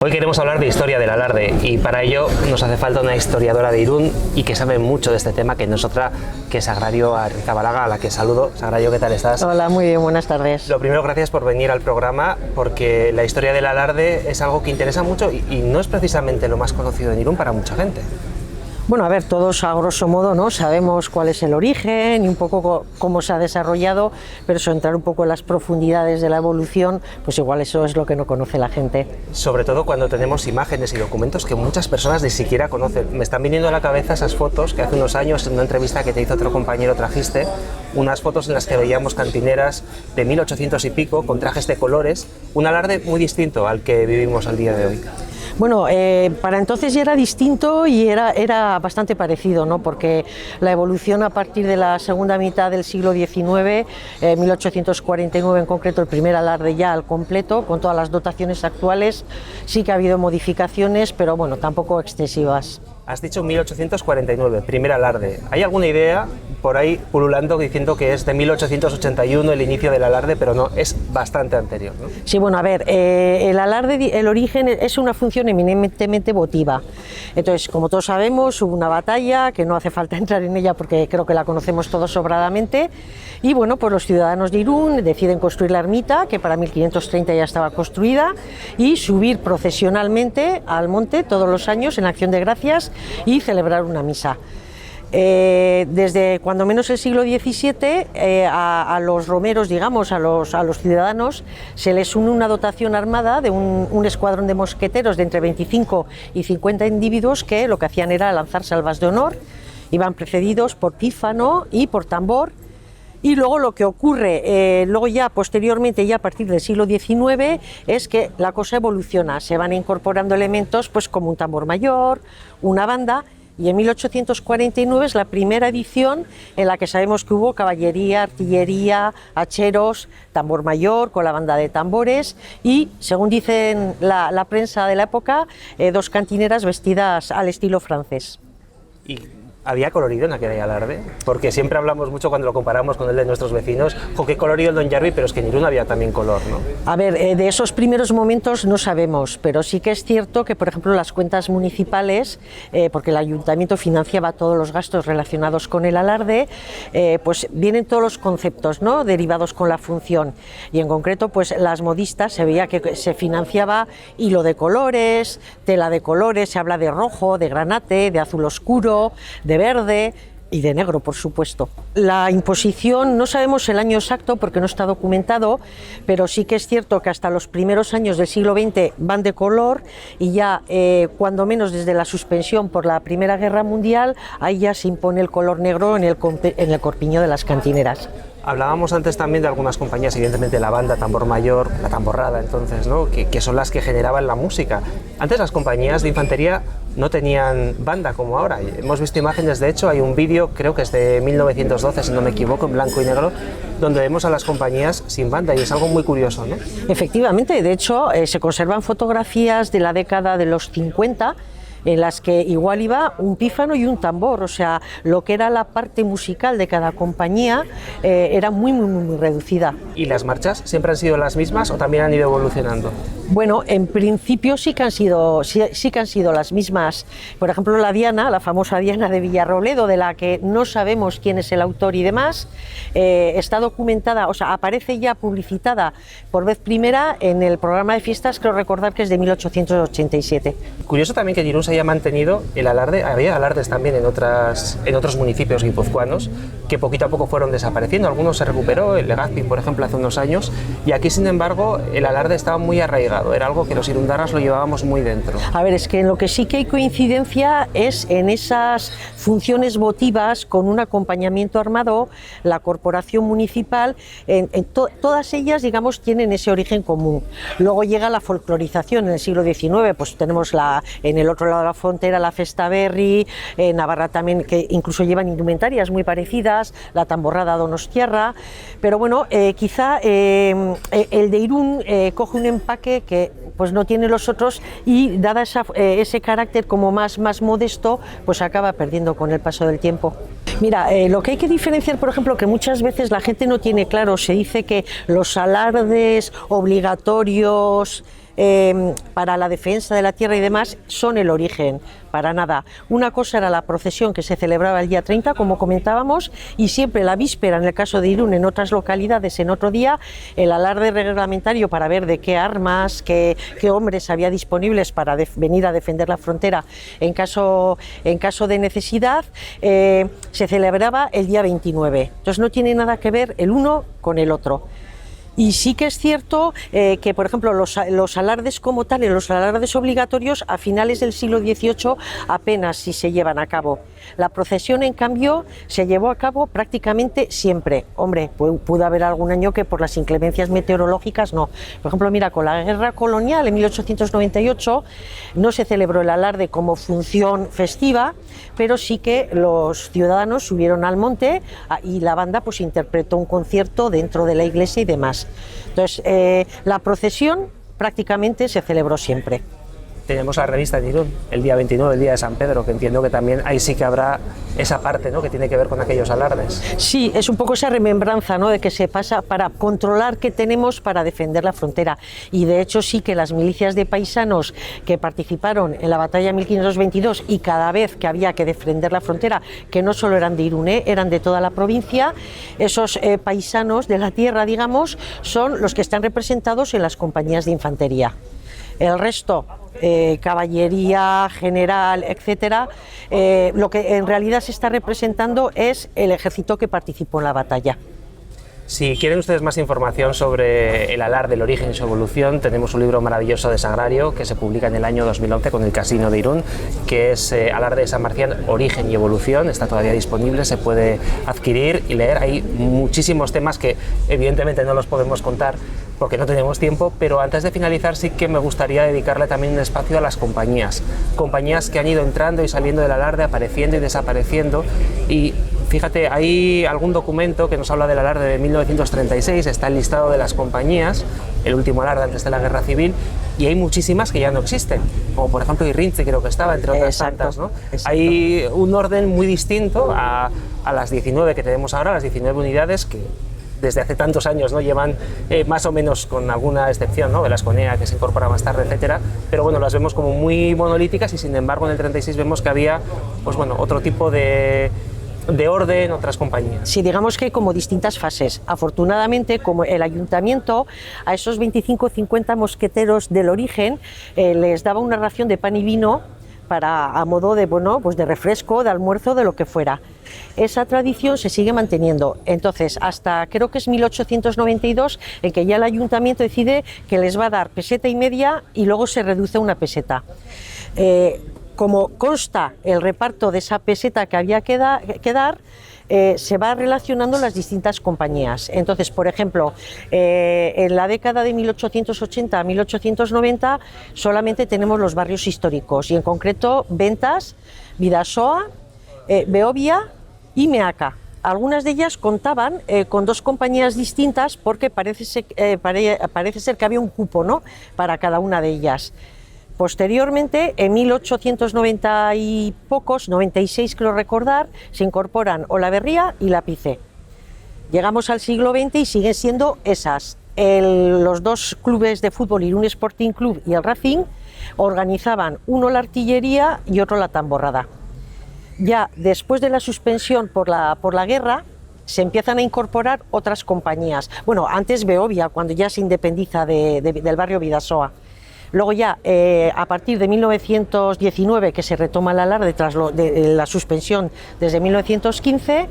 Hoy queremos hablar de historia del alarde y para ello nos hace falta una historiadora de Irún y que sabe mucho de este tema, que no es otra que Sagrario Arrizabalaga, a la que saludo. Sagrario, ¿qué tal estás? Hola, muy bien, buenas tardes. Lo primero, gracias por venir al programa, porque la historia del alarde es algo que interesa mucho y no es precisamente lo más conocido en Irún para mucha gente. Bueno, a ver, todos a grosso modo, ¿no?, sabemos cuál es el origen y un poco cómo se ha desarrollado, pero eso, entrar un poco en las profundidades de la evolución, pues igual eso es lo que no conoce la gente. Sobre todo cuando tenemos imágenes y documentos que muchas personas ni siquiera conocen. Me están viniendo a la cabeza esas fotos que hace unos años, en una entrevista que te hizo otro compañero, trajiste unas fotos en las que veíamos cantineras de 1800 y pico, con trajes de colores, un alarde muy distinto al que vivimos al día de hoy. Bueno, para entonces ya era distinto y era bastante parecido, ¿no?, porque la evolución a partir de la segunda mitad del siglo XIX, 1849 en concreto, el primer alarde ya al completo, con todas las dotaciones actuales, sí que ha habido modificaciones, pero bueno, tampoco excesivas. Has dicho 1849, primer alarde. ¿Hay alguna idea por ahí pululando diciendo que es de 1881 el inicio del alarde, pero no, es bastante anterior, ¿no? Sí, bueno, a ver, el alarde, el origen es una función eminentemente votiva. Entonces, como todos sabemos, hubo una batalla, que no hace falta entrar en ella porque creo que la conocemos todos sobradamente, y bueno, pues los ciudadanos de Irún deciden construir la ermita, que para 1530 ya estaba construida, y subir procesionalmente al monte todos los años en Acción de Gracias y celebrar una misa. Desde cuando menos el siglo XVII a los romeros, digamos, a los ciudadanos, se les une una dotación armada de un escuadrón de mosqueteros de entre 25 y 50 individuos que lo que hacían era lanzar salvas de honor, iban precedidos por pífano y por tambor. Y luego lo que ocurre, luego ya posteriormente, ya a partir del siglo XIX, es que la cosa evoluciona, se van incorporando elementos pues como un tambor mayor, una banda, y en 1849 es la primera edición en la que sabemos que hubo caballería, artillería, hacheros, tambor mayor con la banda de tambores y, según dicen la prensa de la época, dos cantineras vestidas al estilo francés. ¿Había colorido en aquel alarde? Porque siempre hablamos mucho cuando lo comparamos con el de nuestros vecinos, jo, qué colorido el Don Jarvi, pero es que en Irún había también color, ¿no? A ver, de esos primeros momentos no sabemos, pero sí que es cierto que, por ejemplo, las cuentas municipales, porque el ayuntamiento financiaba todos los gastos relacionados con el alarde, pues vienen todos los conceptos, ¿no?, derivados con la función, y en concreto, pues las modistas, se veía que se financiaba hilo de colores, tela de colores, se habla de rojo, de granate, de azul oscuro, de verde y de negro, por supuesto. La imposición, no sabemos el año exacto porque no está documentado, pero sí que es cierto que hasta los primeros años del siglo XX van de color y ya, cuando menos desde la suspensión por la Primera Guerra Mundial, ahí ya se impone el color negro en el corpiño de las cantineras. Hablábamos antes también de algunas compañías, evidentemente la banda, tambor mayor, la tamborrada entonces, ¿no?, que son las que generaban la música. Antes las compañías de infantería no tenían banda como ahora. Hemos visto imágenes, de hecho hay un vídeo, creo que es de 1912, si no me equivoco, en blanco y negro, donde vemos a las compañías sin banda y es algo muy curioso, ¿no? Efectivamente, de hecho se conservan fotografías de la década de los 50 en las que igual iba un pífano y un tambor, o sea, lo que era la parte musical de cada compañía era muy reducida. ¿Y las marchas siempre han sido las mismas o también han ido evolucionando? Bueno, en principio sí que han sido las mismas. Por ejemplo, la Diana, la famosa Diana de Villarrobledo, de la que no sabemos quién es el autor y demás, está documentada, o sea, aparece ya publicitada por vez primera en el programa de fiestas, creo recordar que es de 1887. Curioso también que en Irún se haya mantenido el alarde. Había alardes también en otros municipios guipuzcoanos que poquito a poco fueron desapareciendo. Algunos se recuperó, el Legazpi, por ejemplo, hace unos años, y aquí, sin embargo, el alarde estaba muy arraigado. Era algo que los irundarras lo llevábamos muy dentro. A ver, es que en lo que sí que hay coincidencia es en esas funciones votivas con un acompañamiento armado, la corporación municipal, todas ellas, digamos, tienen ese origen común. Luego llega la folclorización en el siglo XIX, pues tenemos en el otro lado de la frontera la Festa Berri, Navarra también, que incluso llevan indumentarias muy parecidas, la tamborrada donostiarra, pero bueno, quizá el de Irún coge un empaque que pues no tiene los otros y dada ese carácter como más modesto, pues acaba perdiendo con el paso del tiempo. Mira, lo que hay que diferenciar, por ejemplo, que muchas veces la gente no tiene claro, se dice que los alardes obligatorios para la defensa de la tierra y demás son el origen, para nada. Una cosa era la procesión que se celebraba el día 30, como comentábamos, y siempre la víspera, en el caso de Irún, en otras localidades, en otro día, el alarde reglamentario para ver de qué armas, qué hombres había disponibles para venir a defender la frontera en caso de necesidad, se celebraba el día 29. Entonces no tiene nada que ver el uno con el otro. Y sí que es cierto que, por ejemplo, los alardes como tales, los alardes obligatorios, a finales del siglo XVIII apenas si se llevan a cabo. La procesión, en cambio, se llevó a cabo prácticamente siempre. Hombre, pudo haber algún año que por las inclemencias meteorológicas no. Por ejemplo, mira, con la guerra colonial en 1898 no se celebró el alarde como función festiva, pero sí que los ciudadanos subieron al monte y la banda pues interpretó un concierto dentro de la iglesia y demás. Entonces, la procesión prácticamente se celebró siempre. Tenemos la revista en Irún, el día 29, el día de San Pedro, que entiendo que también ahí sí que habrá esa parte, ¿no?, que tiene que ver con aquellos alardes. Sí, es un poco esa remembranza, ¿no?, de que se pasa para controlar qué tenemos para defender la frontera. Y de hecho sí que las milicias de paisanos que participaron en la batalla de 1522 y cada vez que había que defender la frontera, que no solo eran de Irún, eran de toda la provincia, esos paisanos de la tierra, digamos, son los que están representados en las compañías de infantería. El resto, caballería, general, etcétera, lo que en realidad se está representando es el ejército que participó en la batalla. Si quieren ustedes más información sobre el alarde, el origen y su evolución, tenemos un libro maravilloso de Sagrario que se publica en el año 2011 con el Casino de Irún, que es Alarde de San Marcián, origen y evolución. Está todavía disponible, se puede adquirir y leer. Hay muchísimos temas que evidentemente no los podemos contar porque no tenemos tiempo, pero antes de finalizar sí que me gustaría dedicarle también un espacio a las compañías que han ido entrando y saliendo del alarde, apareciendo y desapareciendo. Y fíjate, hay algún documento que nos habla del alarde de 1936, está el listado de las compañías, el último alarde antes de la Guerra Civil, y hay muchísimas que ya no existen, como por ejemplo Irrinchi, creo que estaba, entre otras tantas, ¿no? Hay un orden muy distinto a las 19 que tenemos ahora, las 19 unidades que desde hace tantos años no llevan más o menos, con alguna excepción, ¿no?, Velasconea, que se incorpora más tarde, etcétera, pero bueno, las vemos como muy monolíticas y sin embargo en el 36 vemos que había, pues bueno, otro tipo de orden, otras compañías. Sí, digamos que como distintas fases. Afortunadamente, como el ayuntamiento a esos 25 o 50 mosqueteros del origen les daba una ración de pan y vino a modo de, bueno, pues de refresco, de almuerzo, de lo que fuera. Esa tradición se sigue manteniendo. Entonces, hasta creo que es 1892, en que ya el ayuntamiento decide que les va a dar peseta y media y luego se reduce a una peseta. Como consta el reparto de esa peseta que había que dar, se va relacionando las distintas compañías. Entonces, por ejemplo, en la década de 1880 a 1890 solamente tenemos los barrios históricos y en concreto Ventas, Bidasoa, Beovia y Meaca. Algunas de ellas contaban con dos compañías distintas porque parece ser que había un cupo, ¿no?, para cada una de ellas. Posteriormente, en 1890 y pocos, 96 creo recordar, se incorporan Olaverría y Lápice. Llegamos al siglo XX y siguen siendo esas. Los dos clubes de fútbol, Irún Sporting Club y el Racing, organizaban uno la artillería y otro la tamborrada. Ya después de la suspensión por la guerra, se empiezan a incorporar otras compañías. Bueno, antes Beovia, cuando ya se independiza del barrio Bidasoa. Luego ya, a partir de 1919, que se retoma el alarde tras la suspensión desde 1915,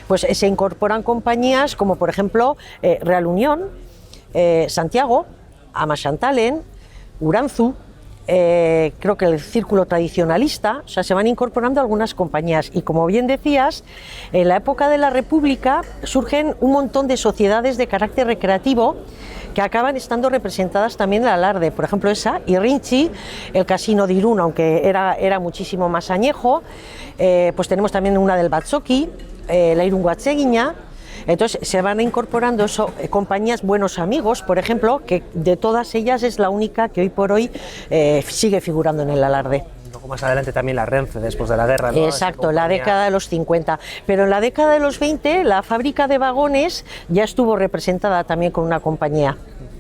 pues se incorporan compañías como por ejemplo Real Unión, Santiago, Amachantalen, Uranzu, creo que el Círculo Tradicionalista. O sea, se van incorporando algunas compañías y, como bien decías, en la época de la República surgen un montón de sociedades de carácter recreativo que acaban estando representadas también en el alarde. Por ejemplo, esa, Irrinchi, el Casino de Irún, aunque era muchísimo más añejo, pues tenemos también una del Batzoki, la Irunguatzeguiña. Entonces se van incorporando compañías Buenos Amigos, por ejemplo, que de todas ellas es la única que hoy por hoy sigue figurando en el alarde. Luego más adelante también la Renfe, después de la guerra, ¿no? Exacto, la década de los 50. Pero en la década de los 20 la fábrica de vagones ya estuvo representada también con una compañía.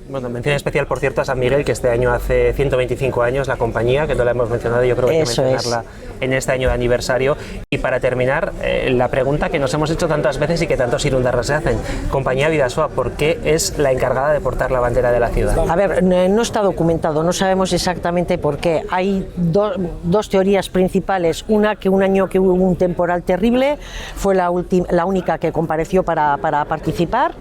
Bueno, mención especial, por cierto, a San Miguel, que este año hace 125 años la compañía, que no la hemos mencionado, yo creo que hay que mencionarla en este año de aniversario. Y para terminar, la pregunta que nos hemos hecho tantas veces y que tantos irundarras se hacen, compañía Bidasoa, ¿por qué es la encargada de portar la bandera de la ciudad? A ver, no está documentado, no sabemos exactamente por qué. Hay dos teorías principales. Una, que un año que hubo un temporal terrible, fue la única que compareció para participar.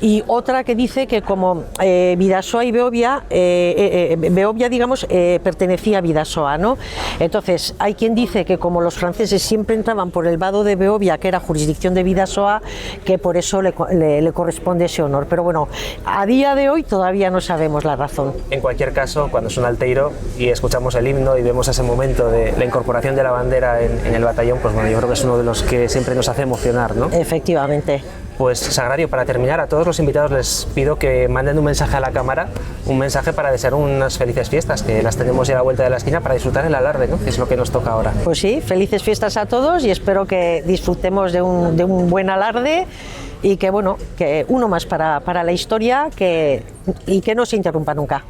Y otra que dice que como Bidasoa y Beovia, digamos, pertenecía a Bidasoa, ¿no? Entonces, hay quien dice que como los franceses siempre entraban por el vado de Beovia, que era jurisdicción de Bidasoa, que por eso le corresponde ese honor. Pero bueno, a día de hoy todavía no sabemos la razón. En cualquier caso, cuando suena el teiro y escuchamos el himno y vemos ese momento de la incorporación de la bandera en el batallón, pues bueno, yo creo que es uno de los que siempre nos hace emocionar, ¿no? Efectivamente. Pues Sagrario, para terminar, a todos los invitados les pido que manden un mensaje a la cámara, un mensaje para desear unas felices fiestas, que las tenemos ya a la vuelta de la esquina, para disfrutar el alarde, ¿no? Que es lo que nos toca ahora. Pues sí, felices fiestas a todos y espero que disfrutemos de un buen alarde y que, bueno, que uno más para la historia y que no se interrumpa nunca.